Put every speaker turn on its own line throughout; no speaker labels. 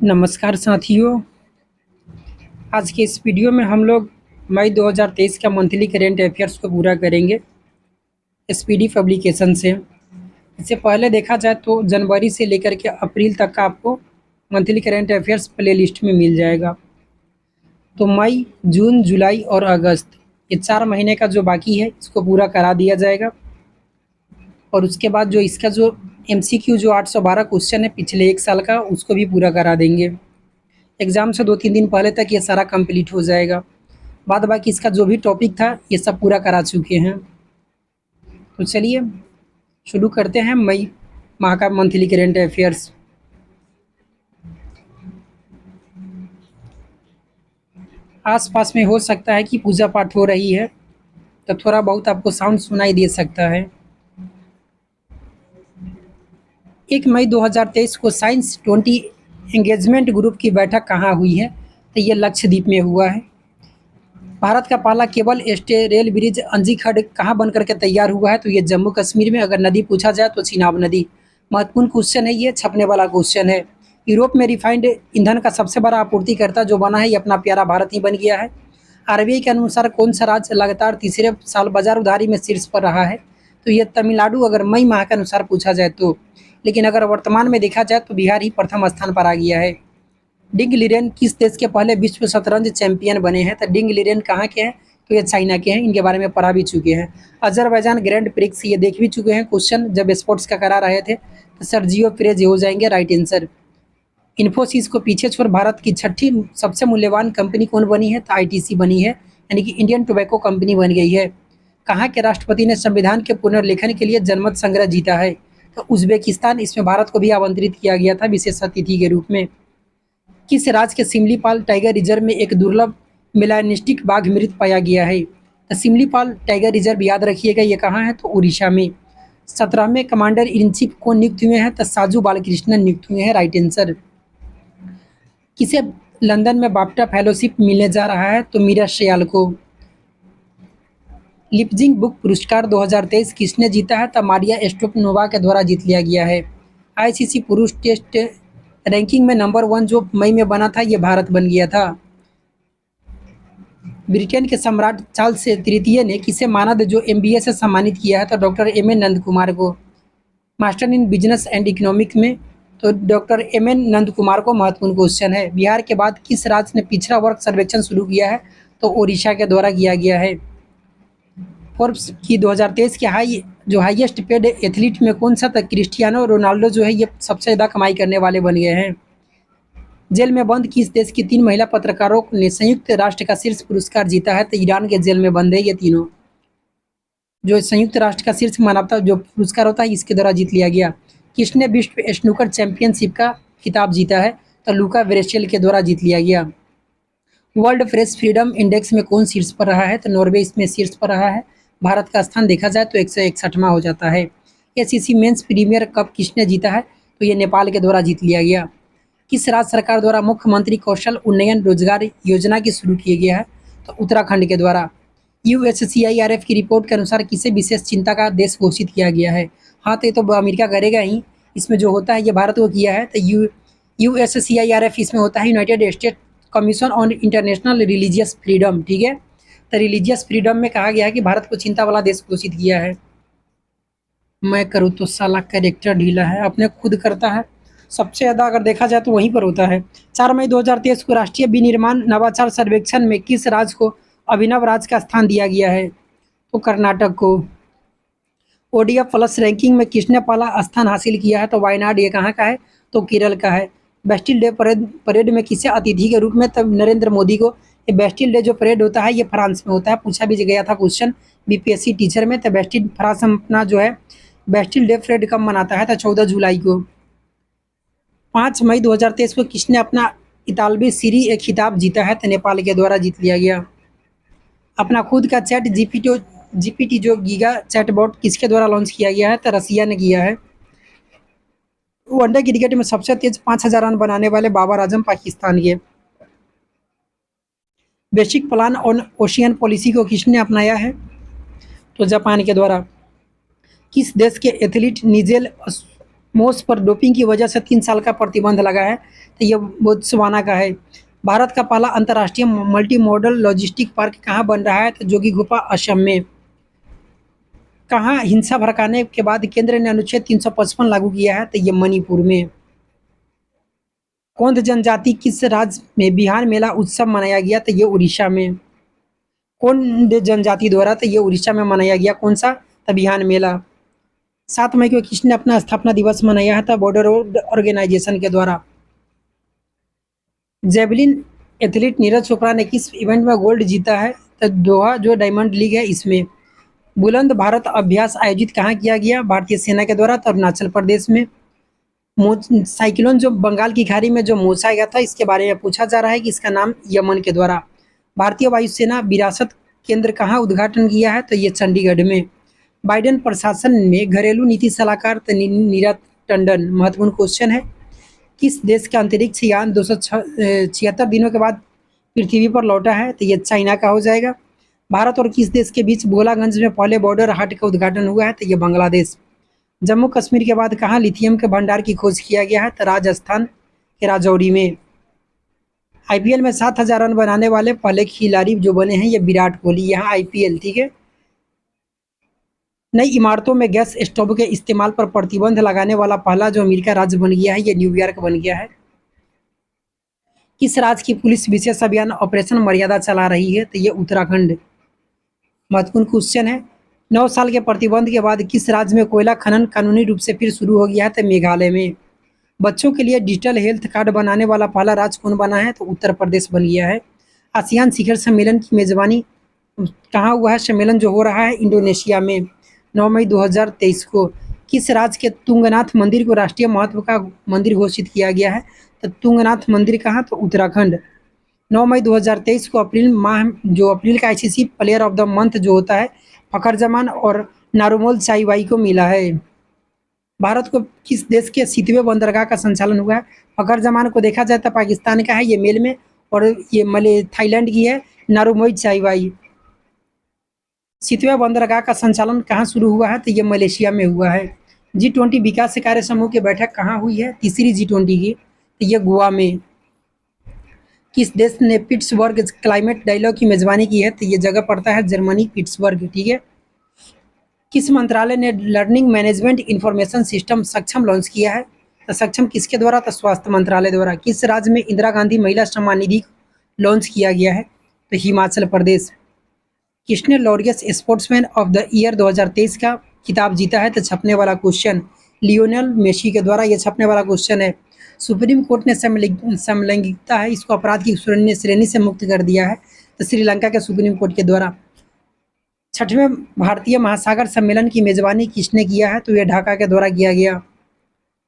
नमस्कार साथियों। आज के इस वीडियो में हम लोग मई 2023 का मंथली करेंट अफेयर्स को पूरा करेंगे एसपीडी पब्लिकेशन से। इससे पहले देखा जाए तो जनवरी से लेकर के अप्रैल तक का आपको मंथली करेंट अफेयर्स प्लेलिस्ट में मिल जाएगा। तो मई, जून, जुलाई और अगस्त ये 4 महीने का जो बाकी है इसको पूरा करा दिया जाएगा। और उसके बाद जो इसका जो एमसीक्यू जो 812 क्वेश्चन है पिछले 1 साल का उसको भी पूरा करा देंगे। एग्ज़ाम से 2-3 दिन पहले तक ये सारा कंप्लीट हो जाएगा। बाद बाकी इसका जो भी टॉपिक था ये सब पूरा करा चुके हैं। तो चलिए शुरू करते हैं मई माह का मंथली करेंट अफेयर्स। आसपास में हो सकता है कि पूजा पाठ हो रही है तो थोड़ा बहुत आपको साउंड सुनाई दे सकता है। 1 मई 2023 को साइंस 20 एंगेजमेंट ग्रुप की बैठक कहाँ हुई है? तो ये लक्षद्वीप में हुआ है। भारत का पहला केबल रेल ब्रिज अंजीखड़ कहाँ बन करके तैयार हुआ है? तो ये जम्मू कश्मीर में। अगर नदी पूछा जाए तो चिनाब नदी। महत्वपूर्ण क्वेश्चन है, ये छपने वाला क्वेश्चन है। यूरोप में रिफाइंड ईंधन का सबसे बड़ा आपूर्तिकर्ता जो बना है ये अपना प्यारा भारत ही बन गया है। आरबीआई के अनुसार कौन सा राज्य लगातार तीसरे साल बाजार उधारी में शीर्ष पर रहा है? तो ये तमिलनाडु, अगर मई माह के अनुसार पूछा जाए तो। लेकिन अगर वर्तमान में देखा जाए तो बिहार ही प्रथम स्थान पर आ गया है। डिंग लिरेन किस देश के पहले विश्व शतरंज चैंपियन बने हैं? तो डिंग लिरेन कहाँ के हैं? तो ये चाइना के हैं। इनके बारे में पढ़ा भी चुके हैं। अजरबैजान ग्रैंड प्रिक्स ये देख भी चुके हैं क्वेश्चन जब स्पोर्ट्स का करा रहे थे। तो सर्जियो पेरेज हो जाएंगे राइट आंसर। इन्फोसिस को पीछे छोड़ भारत की छठी सबसे मूल्यवान कंपनी कौन बनी है? तो आईटीसी बनी है, यानी कि इंडियन टोबैको कंपनी बन गई है। कहाँ के राष्ट्रपति ने संविधान के पुनर्लेखन के लिए जनमत संग्रह जीता है? तो उज्बेकिस्तान। इसमें भारत को भी आमंत्रित किया गया था विशेष अतिथि के रूप में। किस राज्य के सिमलीपाल टाइगर रिजर्व में एक दुर्लभ मेलानिस्टिक बाघ मृत पाया गया है? तो सिमलीपाल टाइगर रिजर्व याद रखिएगा ये कहाँ है? तो उड़ीसा में। 17वें कमांडर इन चीफ कौन नियुक्त हुए हैं? तो साजू बालकृष्णन नियुक्त हुए हैं राइट आंसर। किसे लंदन में बाफ्टा फेलोशिप मिलने जा रहा है? तो मीरा शेयाल को। लिपजिंग बुक पुरस्कार 2023 किसने जीता है? तो मारिया स्टोपनोवा के द्वारा जीत लिया गया है। आईसीसी पुरुष टेस्ट रैंकिंग में नंबर 1 जो मई में बना था ये भारत बन गया था। ब्रिटेन के सम्राट चार्ल्स तृतीय ने किसे मानद जो एमबीए से सम्मानित किया है? तो doctor M N Nand Kumar को। Master in business and economic में तो doctor M N Nand Kumar को। महत्वपूर्ण क्वेश्चन है। बिहार के बाद किस राज्य ने पिछड़ा वर्ग सर्वेक्षण शुरू किया है? तो ओडिशा के द्वारा किया गया है। फोर्ब्स की 2023 के हाईएस्ट पेड एथलीट में कौन सा था? क्रिस्टियानो रोनाल्डो जो है ये सबसे ज़्यादा कमाई करने वाले बन गए हैं। जेल में बंद किस देश की 3 महिला पत्रकारों ने संयुक्त राष्ट्र का शीर्ष पुरस्कार जीता है? तो ईरान के जेल में बंद है ये तीनों। जो संयुक्त राष्ट्र का शीर्ष मानवता जो पुरस्कार होता है इसके द्वारा जीत लिया गया। किसने विश्व स्नूकर चैंपियनशिप का खिताब जीता है? तो लूका वेरेशेल के द्वारा जीत लिया गया। वर्ल्ड प्रेस फ्रीडम इंडेक्स में कौन शीर्ष पर रहा है? तो नॉर्वे इसमें शीर्ष पर रहा है। भारत का स्थान देखा जाए तो 161वां हो जाता है। एसीसी मेंस प्रीमियर कप किसने जीता है? तो ये नेपाल के द्वारा जीत लिया गया। किस राज्य सरकार द्वारा मुख्यमंत्री कौशल उन्नयन रोजगार योजना की शुरू किया गया है? तो उत्तराखंड के द्वारा। यूएससीआईआरएफ की रिपोर्ट के अनुसार किसे विशेष चिंता का देश घोषित किया गया है? हाँ तो ये तो अमेरिका करेगा ही। इसमें जो होता है ये भारत को किया है। तो यूएससीआईआरएफ इसमें होता है United state commission on international religious freedom. ठीक है, तो रिलीजियस फ्रीडम में कहा गया है कि भारत को चिंता वाला देश घोषित किया है। मैं करूँ तो साला कैरेक्टर ढीला है, अपने खुद करता है। सबसे ज़्यादा अगर देखा जाए तो वहीं पर होता है। 4 मई 2023 को राष्ट्रीय विनिर्माण नवाचार सर्वेक्षण में किस राज्य को अभिनव राज्य का स्थान दिया गया है? तो कर्नाटक को। ओडीएफ प्लस रैंकिंग में किसने पहला स्थान हासिल किया है? तो वायनाड। ये कहाँ का है? तो केरल का है। बेस्टिल डे परेड में किसे अतिथि के रूप में? तब नरेंद्र मोदी को। ये बेस्टिल डे जो परेड होता है ये फ्रांस में होता है। पूछा भी गया था क्वेश्चन बीपीएससी टीचर में। तो बेस्टिल फ्रांस अपना जो है बेस्टिल डे परेड कब मनाता है? तो 14 जुलाई को। 5 मई 2023 को किसने अपना इतालवी सीरी एक खिताब जीता है? तो नेपाल के द्वारा जीत लिया गया। अपना खुद का चैट जीपीटी जो गीगा चैटबॉट किसके द्वारा लॉन्च किया गया है? तो रसिया ने किया है। वनडे क्रिकेट में सबसे तेज 5000 रन बनाने वाले बाबर आजम पाकिस्तान के। Basic plan on ocean policy को किसने अपनाया है? तो जापान के द्वारा। किस देश के एथलीट निजेल मोस पर डोपिंग की वजह से 3 साल का प्रतिबंध लगा है, तो ये बोत्सवाना का है। भारत का पहला अंतर्राष्ट्रीय मल्टी मॉडल लॉजिस्टिक पार्क कहाँ बन रहा है, तो जोगीघोपा असम में। कहाँ हिंसा भड़काने के बाद केंद्र ने अनुच्छेद 355 लागू किया है, तो ये मणिपुर में। कौंध जनजाति किस राज्य में बिहार मेला उत्सव मनाया गया, तो ये उड़ीसा में। कौंध जनजाति द्वारा, तो ये उड़ीसा में मनाया गया कौन सा, तो बिहार मेला। 7 मई को किसने अपना स्थापना दिवस मनाया था, बॉर्डर रोड ऑर्गेनाइजेशन के द्वारा। जेवलिन एथलीट नीरज चोपड़ा ने किस इवेंट में गोल्ड जीता है, तो दोहा जो डायमंड लीग है इसमें। बुलंद भारत अभ्यास आयोजित कहाँ किया गया, भारतीय सेना के द्वारा, तो अरुणाचल प्रदेश में। साइक्लोन जो बंगाल की खाड़ी में जो मोसा गया था, इसके बारे में पूछा जा रहा है कि इसका नाम यमन के द्वारा। भारतीय वायुसेना विरासत केंद्र कहाँ उद्घाटन किया है, तो ये चंडीगढ़ में। बाइडेन प्रशासन में घरेलू नीति सलाहकार नीरज टंडन। महत्वपूर्ण क्वेश्चन है, किस देश का अंतरिक्ष यान 276 दिनों के बाद पृथ्वी पर लौटा है, तो ये चाइना का हो जाएगा। भारत और किस देश के बीच भोलागंज में पहले बॉर्डर हाट का उद्घाटन हुआ है, तो ये बांग्लादेश। जम्मू कश्मीर के बाद कहाँ लिथियम के भंडार की खोज किया गया है, तो राजस्थान के राजौरी में। आईपीएल में 7,000 रन बनाने वाले पहले खिलाड़ी जो बने हैं, ये विराट कोहली। यहाँ आईपीएल, ठीक है। नई इमारतों में गैस स्टोव के इस्तेमाल पर प्रतिबंध लगाने वाला पहला जो अमेरिका राज्य बन गया है, ये न्यूयॉर्क बन गया है। किस राज्य की पुलिस विशेष अभियान ऑपरेशन मर्यादा चला रही है, तो ये उत्तराखंड। महत्वपूर्ण क्वेश्चन है, 9 साल के प्रतिबंध के बाद किस राज्य में कोयला खनन कानूनी रूप से फिर शुरू हो गया है, तो मेघालय में। बच्चों के लिए डिजिटल हेल्थ कार्ड बनाने वाला पहला राज्य कौन बना है, तो उत्तर प्रदेश बन गया है। आसियान शिखर सम्मेलन की मेजबानी कहाँ हुआ है, सम्मेलन जो हो रहा है इंडोनेशिया में 9 मई 2023 को। किस राज्य के तुंगनाथ मंदिर को राष्ट्रीय महत्व का मंदिर घोषित किया गया है, तो तुंगनाथ मंदिर कहाँ, तो उत्तराखंड। 9 मई 2023 को अप्रैल का ICC player of the month जो होता है, फखर जमान और नारुमोल चाईवाई को मिला है। भारत को किस देश के सितवे बंदरगाह का संचालन हुआ है, फखर जमान को देखा जाए तो पाकिस्तान का है ये मेल में, और ये मले थाईलैंड की है नारुमोई चाईवाई। सितवे बंदरगाह का संचालन कहाँ शुरू हुआ है, तो ये मलेशिया में हुआ है। G20 विकास कार्य समूह की बैठक कहाँ हुई है, तीसरी G20 की, तो ये गोवा में। किस देश ने पिट्सबर्ग क्लाइमेट डायलॉग की मेजबानी की है, तो ये जगह पड़ता है जर्मनी, पिट्सबर्ग, ठीक है। किस मंत्रालय ने लर्निंग मैनेजमेंट इंफॉर्मेशन सिस्टम सक्षम लॉन्च किया है, तो सक्षम किसके द्वारा, तो स्वास्थ्य मंत्रालय द्वारा। किस राज्य में इंदिरा गांधी महिला सम्मान निधि लॉन्च किया गया है, तो हिमाचल प्रदेश। किसने Laureus sportsman of the year 2023 का खिताब जीता है, तो छपने वाला क्वेश्चन लियोनेल मेसी के द्वारा, ये छपने वाला क्वेश्चन है। सुप्रीम कोर्ट ने समलैंगिकता है इसको अपराध की श्रेणी से मुक्त कर दिया है, तो श्रीलंका के सुप्रीम कोर्ट के द्वारा। 6वें भारतीय महासागर सम्मेलन की मेजबानी किसने किया है, तो यह ढाका के द्वारा किया गया।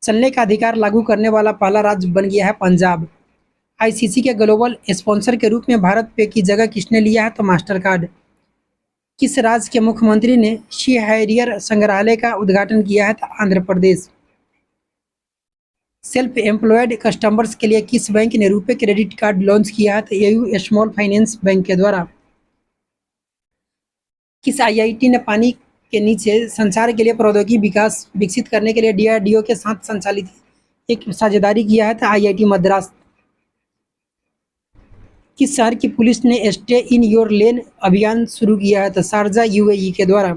चलने का अधिकार लागू करने वाला पहला राज्य बन गया है पंजाब। आईसीसी के ग्लोबल स्पॉन्सर के रूप में भारत पे की जगह किसने लिया है, तो मास्टर कार्ड। किस राज्य के मुख्यमंत्री ने शी हैरियर संग्रहालय का उद्घाटन किया है, तो Andhra Pradesh. Self employed customers के लिए किस बैंक ने रुपे क्रेडिट कार्ड लॉन्च किया है, तो एयू स्मॉल फाइनेंस बैंक के द्वारा। किस आईआईटी ने पानी के नीचे संचार के लिए प्रौद्योगिकी विकास विकसित करने के लिए डीआरडीओ के साथ संचालित एक साझेदारी किया है, तो आईआईटी मद्रास। किस शहर की पुलिस ने स्टे इन योर लेन अभियान शुरू किया है, तो शारजा यूएई के द्वारा।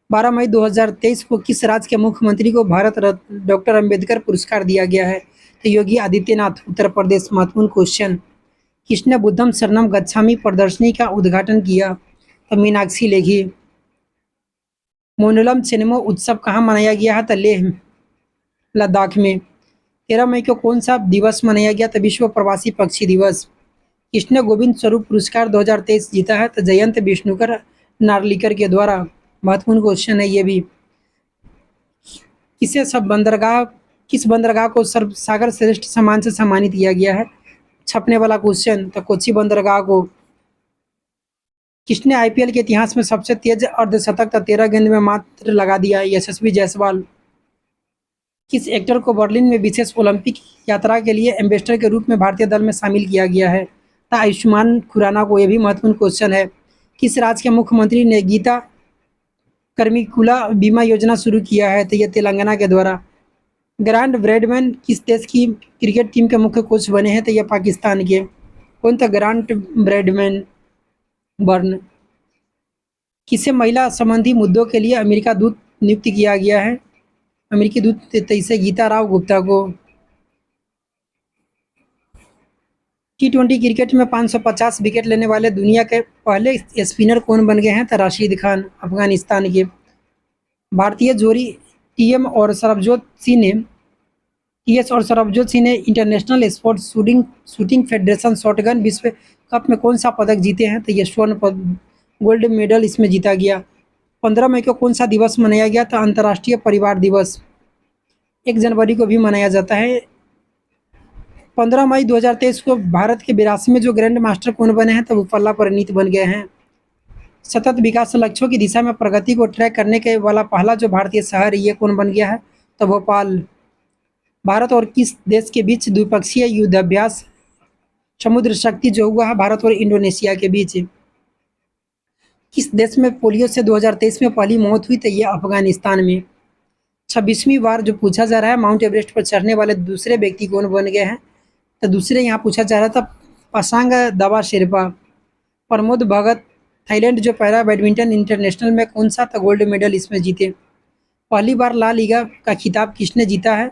12 मई 2023 को किस राज्य के मुख्यमंत्री को भारत रत्न डॉक्टर अंबेडकर पुरस्कार दिया गया है, तो योगी आदित्यनाथ, उत्तर प्रदेश। महत्वपूर्ण क्वेश्चन, किसने बुद्धम शरणम गच्छामी प्रदर्शनी का उद्घाटन किया, तो मीनाक्षी लेखी। मोनोलम सिनेमा उत्सव कहाँ मनाया गया है, तो लेह लद्दाख में। 13 मई को कौन सा दिवस मनाया गया, तो विश्व प्रवासी पक्षी दिवस। किसने गोविंद स्वरूप पुरस्कार 2023 जीता है, तो जयंत विष्णुकर नार्लिकर के द्वारा। महत्वपूर्ण क्वेश्चन है ये भी। किस बंदरगाह को सर्व सागर श्रेष्ठ सम्मान से सम्मानित किया गया है, छपने वाला क्वेश्चन, तो कोच्चि बंदरगाह को। किसने आईपीएल के इतिहास में सबसे तेज अर्धशतक 13 गेंद में मात्र लगा दिया, यशस्वी जायसवाल। किस एक्टर को बर्लिन में विशेष ओलंपिक यात्रा के लिए एम्बेसडर के रूप में भारतीय दल में शामिल किया गया है, तो आयुष्मान खुराना को। यह भी महत्वपूर्ण क्वेश्चन है। किस राज्य के मुख्यमंत्री ने गीता कर्मिकुला बीमा योजना शुरू किया है, तो यह तेलंगाना के द्वारा। ग्रांट ब्रैडमैन किस देश की क्रिकेट टीम के मुख्य कोच बने हैं? तो ये पाकिस्तान के। कौन था ग्रांट ब्रैडमैन बर्न? किसे महिला संबंधी मुद्दों के लिए अमेरिका दूत नियुक्त किया गया है? अमेरिकी दूत तेईसे गीता राव गुप्ता को। T20 क्रिकेट में 550 विकेट लेने वाले दुनिया के पहले स्पिनर कौन बन गए हैं? तो राशिद खान, अफगानिस्तान के। भारतीय जोड़ी टीएम और सरबजोत सिंह ने टीएस और सरबजोत सिंह ने international sports shooting federation shotgun विश्व कप में कौन सा पदक जीते हैं? तो ये स्वर्ण पद गोल्ड मेडल इसमें जीता गया। 15 मई को कौन सा दिवस मनाया गया था? अंतर्राष्ट्रीय परिवार दिवस। 1 जनवरी को भी मनाया जाता है। 15 मई 2023 को भारत के 82 में जो ग्रैंड मास्टर कौन बने हैं? तो वो पल्ला परिणीत बन गए हैं। सतत विकास लक्ष्यों की दिशा में प्रगति को ट्रैक करने के वाला पहला जो भारतीय शहर ये कौन बन गया है? तो भोपाल। भारत और किस देश के बीच द्विपक्षीय युद्धाभ्यास समुद्र शक्ति जो हुआ है? भारत और इंडोनेशिया के बीच। किस देश में पोलियो से 2023 में पहली मौत हुई? तो ये अफगानिस्तान में। 26वीं बार जो पूछा जा रहा है माउंट एवरेस्ट पर चढ़ने वाले दूसरे व्यक्ति कौन बन गए हैं? तो दूसरे यहाँ पूछा जा रहा था पासांग दावा शेरपा। प्रमोद भगत थाईलैंड जो पैरा बैडमिंटन इंटरनेशनल में कौन सा था गोल्ड मेडल इसमें जीते? पहली बार ला लीगा का खिताब किसने जीता है?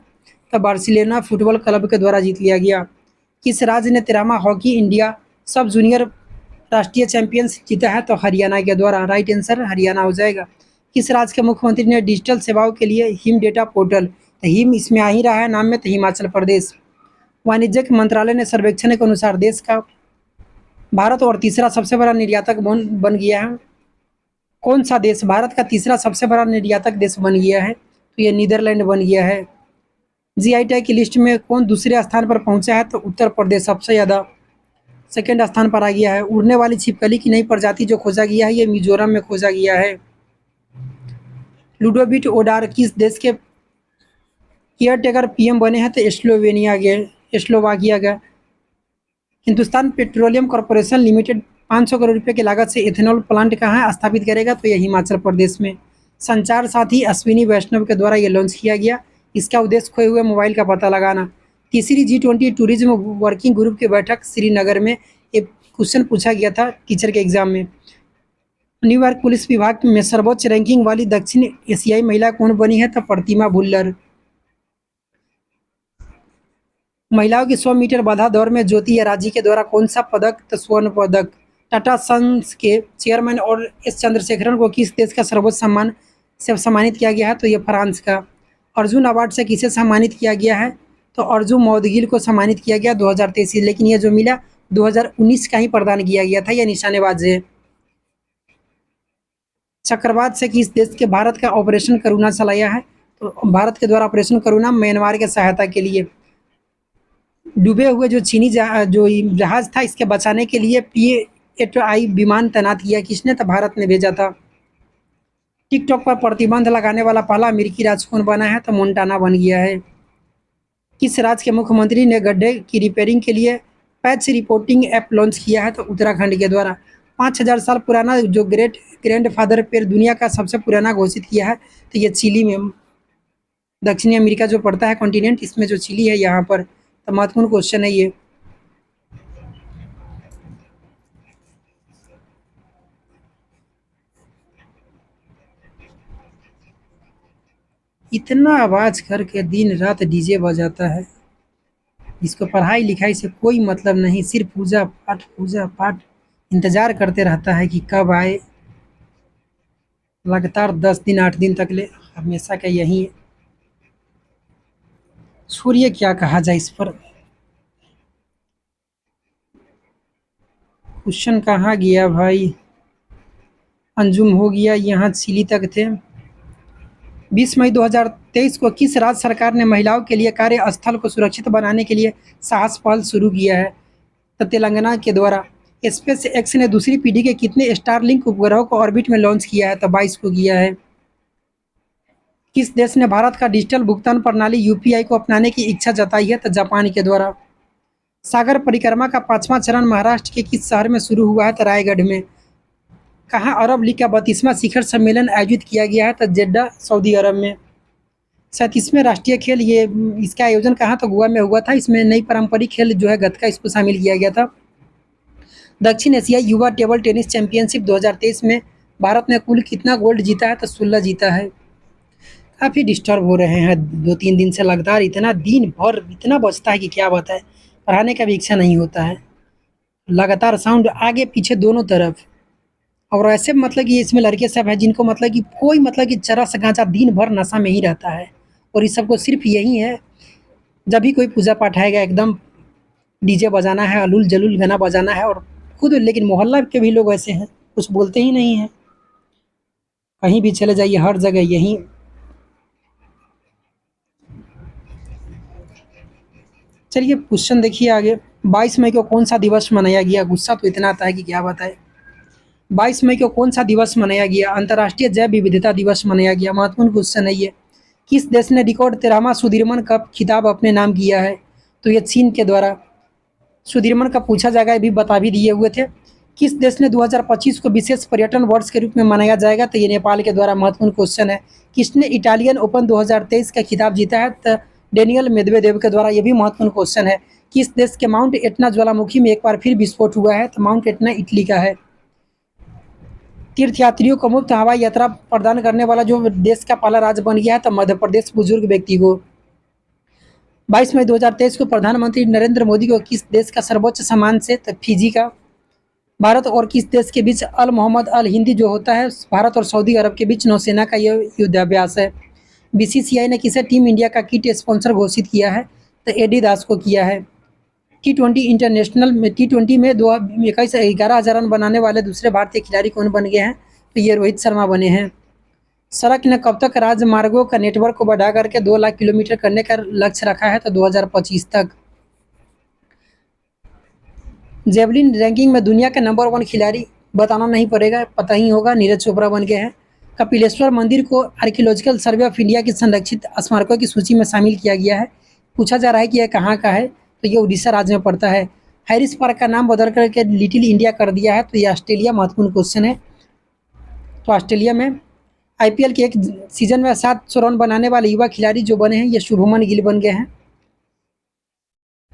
तो बार्सिलोना फुटबॉल क्लब के द्वारा जीत लिया गया। किस राज्य ने 13वां हॉकी इंडिया सब जूनियर राष्ट्रीय चैंपियंस जीता है? तो हरियाणा के द्वारा। राइट आंसर हरियाणा हो जाएगा। किस राज्य के मुख्यमंत्री ने डिजिटल सेवाओं के लिए हिम डेटा पोर्टल, तो हिम इसमें आ ही रहा है नाम में, तो हिमाचल प्रदेश। वाणिज्यिक मंत्रालय ने सर्वेक्षण के अनुसार देश का भारत और तीसरा सबसे बड़ा निर्यातक बन गया है। कौन सा देश भारत का तीसरा सबसे बड़ा निर्यातक देश बन गया है? तो ये नीदरलैंड बन गया है। जीआई टैग की लिस्ट में कौन दूसरे स्थान पर पहुंचा है? तो उत्तर प्रदेश सबसे ज़्यादा सेकेंड स्थान पर आ गया है। उड़ने वाली छिपकली की नई प्रजाति जो खोजा गया है ये मिजोरम में खोजा गया है। लुडोविट ओडार किस देश के केयरटेकर पीएम बने हैं? तो स्लोवाकिया के। Hindustan petroleum corporation limited 500 crore रुपए की लागत से इथेनॉल प्लांट कहाँ स्थापित करेगा? तो यह हिमाचल प्रदेश में। संचार साथी अश्विनी वैष्णव के द्वारा ये लॉन्च किया गया। इसका उद्देश्य खोए हुए मोबाइल का पता लगाना। तीसरी G20 टूरिज्म वर्किंग ग्रुप की बैठक श्रीनगर में। एक क्वेश्चन पूछा गया था टीचर के एग्जाम में। न्यूयॉर्क पुलिस विभाग में सर्वोच्च रैंकिंग वाली दक्षिण एशियाई महिला कौन बनी है? तो प्रतिमा भुल्लर। महिलाओं की 100 मीटर बाधा दौड़ में ज्योति राजी के द्वारा कौन सा पदक? तो स्वर्ण पदक। टाटा सन्स के चेयरमैन और एस चंद्रशेखरन को किस देश का सर्वोच्च सम्मान से सम्मानित किया गया है? तो ये फ्रांस का। अर्जुन अवार्ड से किसे सम्मानित किया गया है? तो अर्जुन मौदगिल को सम्मानित किया गया 2023, लेकिन यह जो मिला 2019 का ही प्रदान किया गया था। यह निशानेबाज है। चक्रवात से किस देश के भारत का ऑपरेशन करुणा चलाया है? तो भारत के द्वारा ऑपरेशन करुणा म्यांमार के सहायता के लिए। डूबे हुए जो चीनी जो जहाज था इसके बचाने के लिए P-8I विमान तैनात किया किसने? तो भारत ने भेजा था। टिकटॉक पर प्रतिबंध लगाने वाला पहला अमेरिकी राज्य कौन बना है? तो मोन्टाना बन गया है। किस राज्य के मुख्यमंत्री ने गड्ढे की रिपेयरिंग के लिए पैच रिपोर्टिंग ऐप लॉन्च किया है? तो उत्तराखंड के द्वारा। 5000 साल पुराना जो ग्रेट ग्रैंडफादर पेड़ दुनिया का सबसे पुराना घोषित किया है, तो ये चिली में, दक्षिणी अमेरिका जो पड़ता है कॉन्टिनेंट, इसमें जो चिली है यहाँ पर। तो महत्वपूर्ण क्वेश्चन है ये। इतना आवाज करके दिन रात डीजे बजाता है, जिसको पढ़ाई लिखाई से कोई मतलब नहीं, सिर्फ पूजा पाठ इंतजार करते रहता है कि कब आए। लगातार 10 दिन 8 दिन तक ले हमेशा का यही है। छोड़िए क्या कहा जाए इस पर। क्वेश्चन कहाँ गया भाई? अंजुम हो गया, यहाँ चिली तक थे। 20 मई 2023 को किस राज्य सरकार ने महिलाओं के लिए कार्यस्थल को सुरक्षित बनाने के लिए साहस पहल शुरू किया है? तो तेलंगाना के द्वारा। स्पेस एक्स ने दूसरी पीढ़ी के कितने स्टारलिंक उपग्रहों को ऑर्बिट में लॉन्च किया है? तो 22 को किया है। किस देश ने भारत का डिजिटल भुगतान प्रणाली यूपीआई को अपनाने की इच्छा जताई है? तो जापान के द्वारा। सागर परिक्रमा का 5वां चरण महाराष्ट्र के किस शहर में शुरू हुआ है? तो रायगढ़ में। कहाँ अरब लीग का 32वां शिखर सम्मेलन आयोजित किया गया है? तो जेड्डा सऊदी अरब में। 37वें राष्ट्रीय खेल ये इसका आयोजन कहाँ तो गोवा में हुआ था। इसमें नई पारंपरिक खेल जो है गतका इसको शामिल किया गया था। दक्षिण एशियाई युवा टेबल टेनिस चैंपियनशिप 2023 में भारत ने कुल कितना गोल्ड जीता है तो 16 जीता है। काफ़ी डिस्टर्ब हो रहे हैं 2-3 दिन से लगातार, इतना दिन भर इतना बजता है कि क्या बताएं। पढ़ाने का भी इच्छा नहीं होता है, लगातार साउंड आगे पीछे दोनों तरफ। और ऐसे मतलब कि इसमें लड़के सब हैं जिनको मतलब कि कोई मतलब कि जरा सा गांजा दिन भर नशा में ही रहता है। और इस सबको सिर्फ यही है, जब भी कोई पूजा पाठ आएगा एकदम डीजे बजाना है, अल्लुल जलूल गाना बजाना है। और खुद लेकिन मोहल्ला के भी लोग ऐसे हैं, कुछ बोलते ही नहीं हैं। कहीं भी चले जाइए हर जगह यही। चलिए क्वेश्चन देखिए आगे। 22 मई को कौन सा दिवस मनाया गया? गुस्सा तो इतना आता है कि क्या बताएं। 22 मई को कौन सा दिवस मनाया गया? अंतर्राष्ट्रीय जैव विविधता दिवस मनाया गया। महत्वपूर्ण क्वेश्चन है ये। किस देश ने रिकॉर्ड 13वां सुदीर्मन कप खिताब अपने नाम किया है? तो ये चीन के द्वारा सुदीर्मन कप पूछा जाएगा, ये भी बता भी दिए हुए थे। किस देश ने 2025 को विशेष पर्यटन वर्ष के रूप में मनाया जाएगा? तो ये नेपाल के द्वारा। महत्वपूर्ण क्वेश्चन है। किसने इटालियन ओपन 2023 का खिताब जीता है? तो डेनियल मेदवेदेव के द्वारा। ये भी महत्वपूर्ण क्वेश्चन है। किस देश के माउंट एटना ज्वालामुखी में एक बार फिर विस्फोट हुआ है? तो माउंट एटना इटली का है। तीर्थयात्रियों को मुफ्त हवाई यात्रा प्रदान करने वाला जो देश का पहला राज्य बन गया है तो मध्य प्रदेश। बुजुर्ग व्यक्ति को 22 मई 2023 को प्रधानमंत्री नरेंद्र मोदी को किस देश का सर्वोच्च सम्मान से? तो फिजी का। भारत और किस देश के बीच अल मोहम्मद अल हिंदी जो होता है? भारत और सऊदी अरब के बीच नौसेना का यह युद्धाभ्यास है। बीसीसीआई ने किसे टीम इंडिया का किट स्पॉन्सर घोषित किया है? तो एडी दास को किया है। T20 इंटरनेशनल में T20 में 11,000 रन बनाने वाले दूसरे भारतीय खिलाड़ी कौन बन गए हैं? तो ये रोहित शर्मा बने हैं। सड़क ने कब तक राजमार्गों का नेटवर्क को बढ़ा करके 2 लाख किलोमीटर करने का लक्ष्य रखा है? तो 2025 तक। जेवलिन रैंकिंग में दुनिया के नंबर 1 खिलाड़ी बताना नहीं पड़ेगा, पता ही होगा, नीरज चोपड़ा बन गए हैं। कपिलेश्वर मंदिर को आर्कियोलॉजिकल सर्वे ऑफ इंडिया की संरक्षित स्मारकों की सूची में शामिल किया गया है। पूछा जा रहा है कि यह कहाँ का है? तो ये उड़ीसा राज्य में पड़ता है। हैरिस पार्क का नाम बदल करके लिटिल इंडिया कर दिया है। तो ये ऑस्ट्रेलिया। महत्वपूर्ण क्वेश्चन है। तो ऑस्ट्रेलिया में आईपीएल के एक सीजन में 700 रन बनाने वाले युवा खिलाड़ी जो बने हैं ये शुभमन गिल बन गए हैं।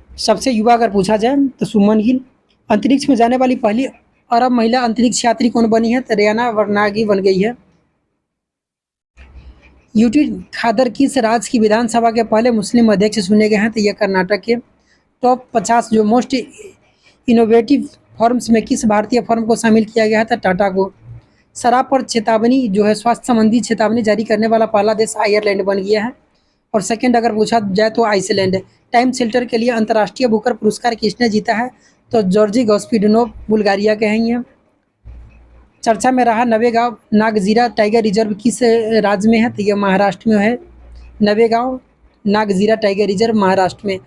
सबसे युवा अगर पूछा जाए तो शुभमन गिल। अंतरिक्ष में जाने वाली पहली अरब महिला अंतरिक्ष यात्री कौन बनी है? तो रेयाना वरनागी बन गई है। यूटी खादर किस राज्य की विधानसभा के पहले मुस्लिम अध्यक्ष चुने गए हैं? तो ये कर्नाटक के। टॉप 50 जो मोस्ट इनोवेटिव फर्म्स में किस भारतीय फर्म को शामिल किया गया है? तो टाटा को। शराब पर चेतावनी जो है स्वास्थ्य संबंधी चेतावनी जारी करने वाला पहला देश आयरलैंड बन गया है। और सेकंड अगर पूछा जाए तो आइसलैंड है। टाइम शेल्टर के लिए अंतर्राष्ट्रीय बुकर पुरस्कार किसने जीता है? तो जॉर्जी गॉस्पिडनोव बुल्गारिया के हैं ये। चर्चा में रहा नवेगांव नागजीरा टाइगर रिजर्व किस राज्य में है? तो ये महाराष्ट्र में है। नवेगांव नागजीरा टाइगर रिजर्व महाराष्ट्र में।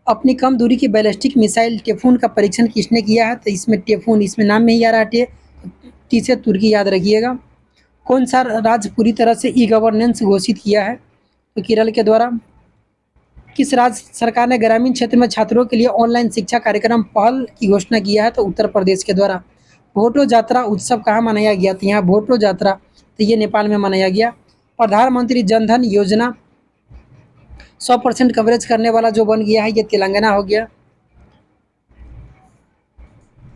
अपनी कम दूरी की बैलिस्टिक मिसाइल टेफून का परीक्षण किसने किया है? तो इसमें टेफून, इसमें नाम में ही आ रहा है टी से तुर्की याद रखिएगा। कौन सा राज्य पूरी तरह से ई गवर्नेंस घोषित किया है? तो केरल के द्वारा। किस राज्य सरकार ने ग्रामीण क्षेत्र में छात्रों के लिए ऑनलाइन शिक्षा कार्यक्रम पहल की घोषणा किया है? तो उत्तर प्रदेश के द्वारा। भोटो जात्रा उत्सव कहाँ मनाया गया? तो यहाँ भोटो जात्रा तो ये नेपाल में मनाया गया। प्रधानमंत्री जन धन योजना 100% कवरेज करने वाला जो बन गया है ये तेलंगाना हो गया।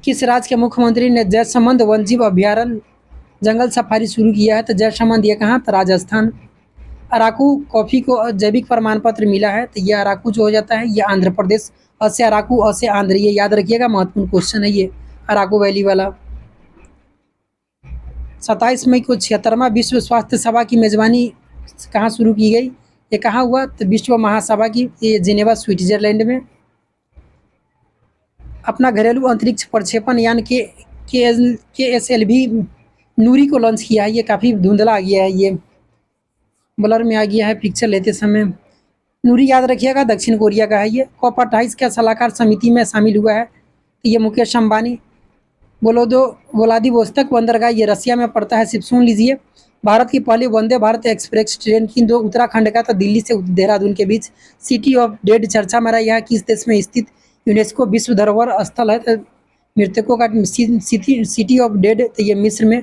किस राज्य के मुख्यमंत्री ने जयसमंद वन्यजीव अभ्यारण्य जंगल सफारी शुरू किया है? तो जयसमंद ये कहाँ? तो राजस्थान। अराकू कॉफ़ी को जैविक प्रमाण पत्र मिला है। तो ये अराकू जो हो जाता है ये आंध्र प्रदेश। अ से अराकू, अ से आंध्र, ये याद रखिएगा, महत्वपूर्ण क्वेश्चन है ये अराकू वैली वाला। 27 मई को 76वां विश्व स्वास्थ्य सभा की मेजबानी कहाँ शुरू की गई? ये कहाँ हुआ? तो विश्व महासभा की ये जिनेवा स्विट्जरलैंड में। अपना घरेलू अंतरिक्ष प्रक्षेपण यान के एस एल वी नूरी को लॉन्च किया है। ये काफ़ी धुंधला आ गया है, ये ब्लर में आ गया है पिक्चर लेते समय। नूरी याद रखिएगा दक्षिण कोरिया का है ये। कॉप 28 का सलाहकार समिति में शामिल हुआ है। तो ये मुकेश अंबानी। व्लादिवोस्तोक बंदरगाह ये रसिया में पड़ता है, सिर्फ सुन लीजिए। भारत की पहली वंदे भारत एक्सप्रेस ट्रेन की दो उत्तराखंड का तो दिल्ली से देहरादून के बीच। सिटी ऑफ डेड चर्चा में रहा, यह किस देश में स्थित यूनेस्को विश्व धरोहर स्थल है? तो मृतकों का सिटी ऑफ डेड तो ये मिस्र में।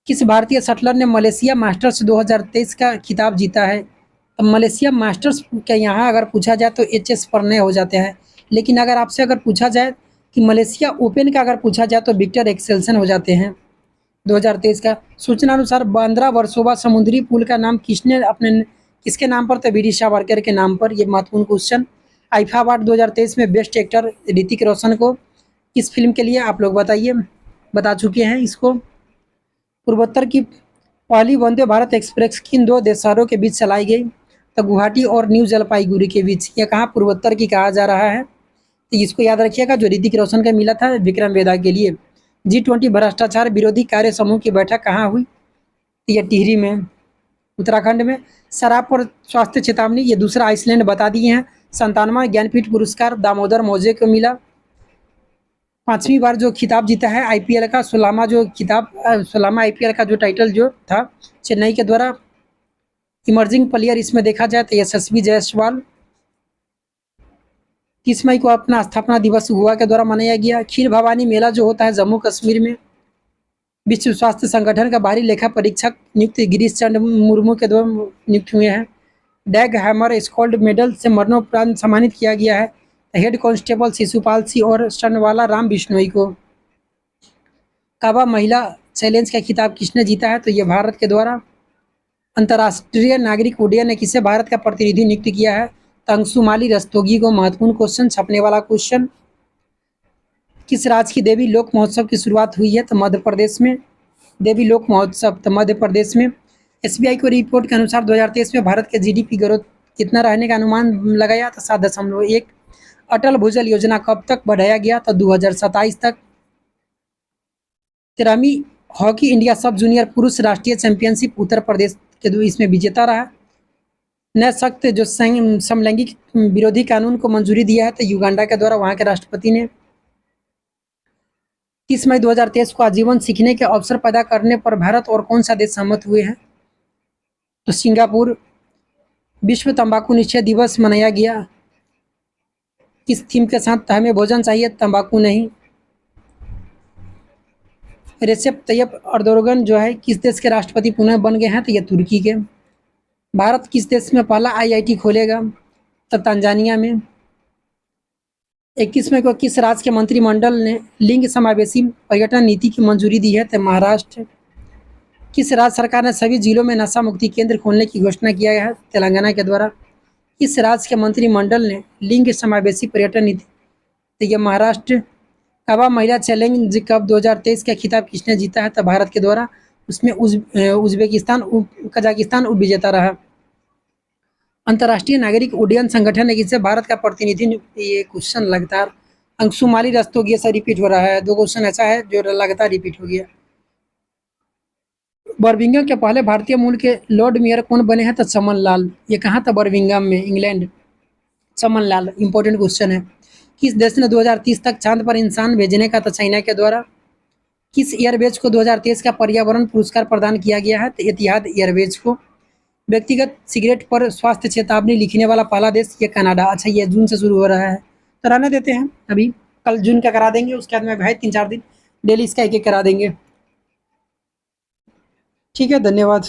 किस भारतीय शटलर ने मलेशिया मास्टर्स 2023 का खिताब जीता है? अब मलेशिया मास्टर्स के यहाँ अगर पूछा जाए तो एचएस प्रणय हो जाते हैं, लेकिन अगर आपसे अगर पूछा जाए कि मलेशिया ओपन का अगर पूछा जाए तो विक्टर एक्सेल्सन हो जाते हैं 2023 का। सूचना अनुसार बांद्रा वर्सोवा समुद्री पुल का नाम किसके नाम पर? तो वीर सावरकर के नाम पर। ये महत्वपूर्ण क्वेश्चन। आईफा अवार्ड 2023 में बेस्ट एक्टर ऋतिक रोशन को किस फिल्म के लिए आप लोग बताइए, बता चुके हैं इसको। पूर्वोत्तर की पहली वंदे भारत एक्सप्रेस किन दो देशों के बीच चलाई गई? तो गुवाहाटी और न्यू जलपाईगुड़ी के बीच। यह कहाँ पूर्वोत्तर की कहा जा रहा है? तो इसको याद रखिएगा, जो ऋतिक रोशन का मिला था विक्रम वेदा के लिए। G20 भ्रष्टाचार विरोधी कार्य समूह की बैठक कहाँ हुई? तो यह टिहरी में, उत्तराखंड में। शराब पर स्वास्थ्य चेतावनी, ये दूसरा आइसलैंड बता दिए हैं। 97वां ज्ञानपीठ पुरस्कार दामोदर मौजे को मिला। 5वीं बार जो खिताब जीता है आईपीएल का, 16वां आईपीएल का जो टाइटल जो था चेन्नई के द्वारा। इमर्जिंग प्लेयर इसमें देखा जाए तो यशस्वी जायसवाल। 30 मई को अपना स्थापना दिवस गोवा के द्वारा मनाया गया। खीर भवानी मेला जो होता है जम्मू कश्मीर में। विश्व स्वास्थ्य संगठन का बाहरी लेखा परीक्षक नियुक्त गिरीश चंद्र मुर्मू के द्वारा नियुक्त हुए हैं। डैग हैमर स्कॉल्ड मेडल से मरणोपरांत सम्मानित किया गया है हेड कांस्टेबल शिशुपाल सिंह और स्टनवाला राम बिश्नोई को। काबा महिला चैलेंज का खिताब किसने जीता है? तो ये भारत के द्वारा। अंतर्राष्ट्रीय नागरिक उड्डयन ने किसे भारत का प्रतिनिधि नियुक्त किया है? तो अंशुमाली रस्तोगी को। महत्वपूर्ण क्वेश्चन, छपने वाला क्वेश्चन। किस राज्य की देवी लोक महोत्सव की शुरुआत हुई है? तो मध्य प्रदेश में। देवी लोक महोत्सव तो मध्य प्रदेश में। एसबीआई को रिपोर्ट के अनुसार 2023 में भारत के जीडीपी ग्रोथ कितना रहने का अनुमान लगाया? तो 7.1। अटल भूजल योजना कब तक बढ़ाया गया? तो 2027 तक। 13वीं हॉकी इंडिया सब जूनियर पुरुष राष्ट्रीय चैंपियनशिप उत्तर प्रदेश के इसमें विजेता रहा। नए सख्त जो समलैंगिक विरोधी कानून को मंजूरी दिया है तो युगांडा के द्वारा, वहाँ के राष्ट्रपति ने। 30 मई 2023 को आजीवन सीखने के अवसर पैदा करने पर भारत और कौन सा देश सहमत हुए हैं? तो सिंगापुर। विश्व तंबाकू निषेध दिवस मनाया गया किस थीम के साथ? तो हमें भोजन चाहिए, तंबाकू नहीं। रेसेप तैयब अर्दोगन जो है किस देश के राष्ट्रपति पुनः बन गए हैं? तो ये तुर्की के। भारत किस देश में पहला आईआईटी खोलेगा? तो तंजानिया में। 21 मई को किस राज्य के मंत्रिमंडल ने लिंग समावेशी पर्यटन नीति की मंजूरी दी है? तो महाराष्ट्र। किस राज्य सरकार ने सभी जिलों में नशा मुक्ति केंद्र खोलने की घोषणा किया है? तेलंगाना के द्वारा। किस राज्य के मंत्रिमंडल ने लिंग समावेशी पर्यटन नीति? तो ये महाराष्ट्र। काबा महिला चैलेंज कप 2023 का खिताब किसने जीता है? तो भारत के द्वारा। उसमें कजाकिस्तान उप विजेता रहा। अंतर्राष्ट्रीय नागरिक उड्डयन संगठन ने किसे भारत का प्रतिनिधि नियुक्त? ये क्वेश्चन लगातार अंशुमाली रस्तोगी ऐसा रिपीट हो रहा है। 2 क्वेश्चन ऐसा है जो लगातार रिपीट हो गया। बर्मिंघम के पहले भारतीय मूल के लॉर्ड मेयर कौन बने हैं? तो चमन लाल। ये कहाँ था? बर्मिंघम में, England. Chaman Lal important question है। किस देश ने 2030 तक चांद पर इंसान भेजने का? तो चाइना के द्वारा। किस एयरवेज को 2023 का पर्यावरण पुरस्कार प्रदान किया गया है? तो एतिहाद एयरवेज को। व्यक्तिगत सिगरेट पर स्वास्थ्य चेतावनी लिखने वाला पहला देश? ये कनाडा। अच्छा, ये जून से शुरू हो रहा है तो रहने देते हैं अभी। कल जून का करा देंगे, उसके बाद में भाई 3-4 दिन डेली इसका एक एक करा देंगे। ठीक है, धन्यवाद।